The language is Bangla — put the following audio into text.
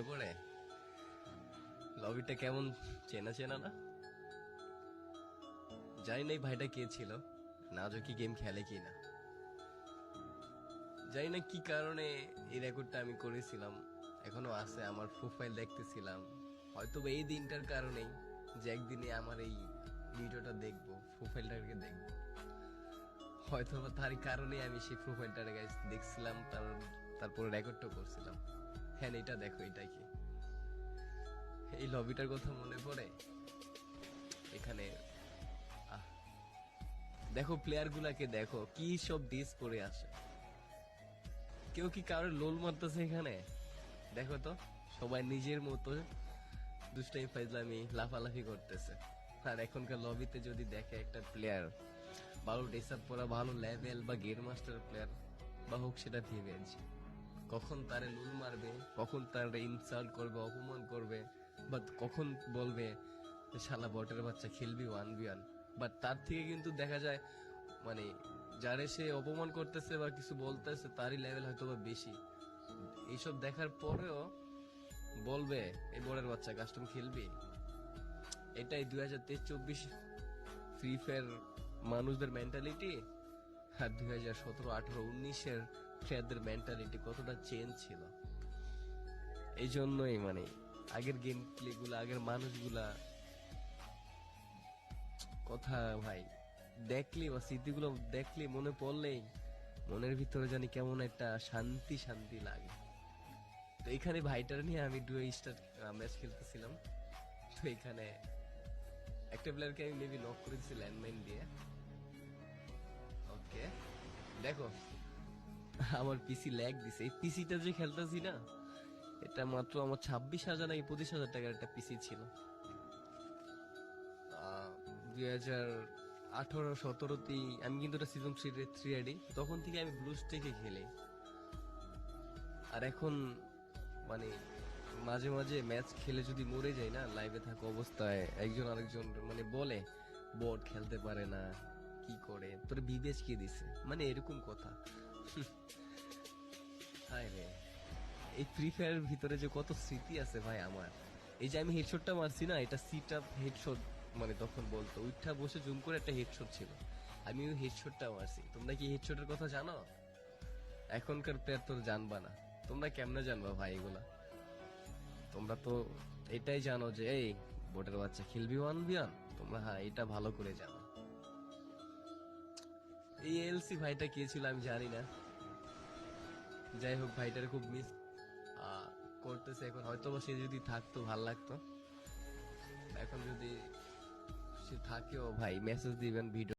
পড়ে লবিটা কেমন চেনা চেনা না? জানি না এই ভাইটা কে ছিল, না আজও কি গেম খেলে কি না। জানি না কি কারণে এই রেকর্ডটা আমি করেছিলাম, এখনো আছে আমার প্রোফাইল দেখতেছিলাম। হয়তো বা এই দিনটার কারণেই যে একদিনে আমার এই ভিডিওটা দেখবো, প্রোফাইলটাকে দেখবো, হয়তো বা তারই কারণে আমি সেই প্রোফাইলটাকে দেখছিলাম, তারপরে রেকর্ডটা করছিলাম। হ্যাঁ, এটা দেখো, এটা কি এই লবিটার কথা মনে পড়ে এখানে? আহ, দেখো প্লেয়ার গুলাকে, দেখো কি সব ডিস করে আসে। কেউ কি কারোর লোল মারতেছে এখানে? দেখো তো, সবাই নিজের মতো দুষ্টাই ফাইজলামি লাফালাফি করতেছে। আর এখনকার লবিতে যদি দেখে একটা প্লেয়ার ভালো ড্রেস আপ করা, ভালো লেভেল বা গেম মাস্টার প্লেয়ার বা হোক সেটা ভিভেঞ্জ, কখন তারে লুল মারবে, কখন তারে ইনসাল্ট করবে, অপমান করবে, বা কখন বলবে যে শালা বটের বাচ্চা খেলবি 1v1। বাট তার থেকে কিন্তু দেখা যায় মানে যারে সে অপমান করতেছে বা কিছু বলতেছে তারই লেভেল হয়তো বা বেশি। এইসব দেখার পরেও বলবে এই বড়ের বাচ্চা কাস্টম খেলবি। এটাই 2023-24 ফ্রি ফায়ার মানুষদের মেন্টালিটি, আর 2017-18-19-এর প্লেয়ারদের মেন্টালিটি কতটা চেঞ্জ ছিল। এই জন্যই মানে আগের গেম প্লে গুলা, আগের মানুষগুলা কথা ভাই দেখলে বা স্মৃতিগুলো দেখলে, মনে পড়লেই মনের ভিতরে জানি কেমন একটা শান্তি শান্তি লাগে। তো এখানে ভাইটার নিয়ে আমি ডুয়ো স্টার ম্যাচ খেলতেছিলাম। তো এখানে একটা প্লেয়ারকে আমি মেবি নক করে দিচ্ছি ল্যান্ডমাইন দিয়ে। ওকে, দেখো আমার পিসি ল্যাগ দিছে। এই পিসিটা যে খেলতেছি না, এটা মাত্র আমার 26,000 নাকি 25,000 টাকার একটা পিসি ছিল। 2018-17-তেই আমি কিন্তু এটা সিজন 3 রেডি, তখন থেকে আমি ব্লু স্টেকে খেলি। আর এখন মানে মাঝে মাঝে ম্যাচ খেলে যদি মরে যাই না, লাইভে থাকা অবস্থায় একজন আরেকজন মানে বলে বট খেলতে পারে না, কি করে তোর বিবেচ কে দিছে, মানে এরকম কথা। হায় রে, এই ফ্রি ফায়ারের ভিতরে যে কত স্মৃতি আছে ভাই আমার। এই যে আমি হেডশটটা মারছি না, এটা সিট আপ হেডশট, মানে তখন বলতো উঠা বসে জুম করে একটা হেডশট ছিল, আমি ওই হেডশটটা মারছি। তোমরা কি হেডশটের কথা জানো? এখনকার প্লেয়ার তো জানবা না। তোমরা কেমনে জানবা ভাই এগুলা? তোমরা তো এটাই জানো যে এই বোটের বাচ্চা খেলবি 1v1, তোমরা হ্যাঁ এটা ভালো করে জানো। এই এলসি ভাইটা কে ছিল আমি জানি না। যাই হোক, ভাইটার খুব মিস করতেছে এখন। হয়তো বা সে যদি থাকতো ভাল লাগতো। এখন যদি সে থাকেও ভাই মেসেজ দিবেন ভিডিও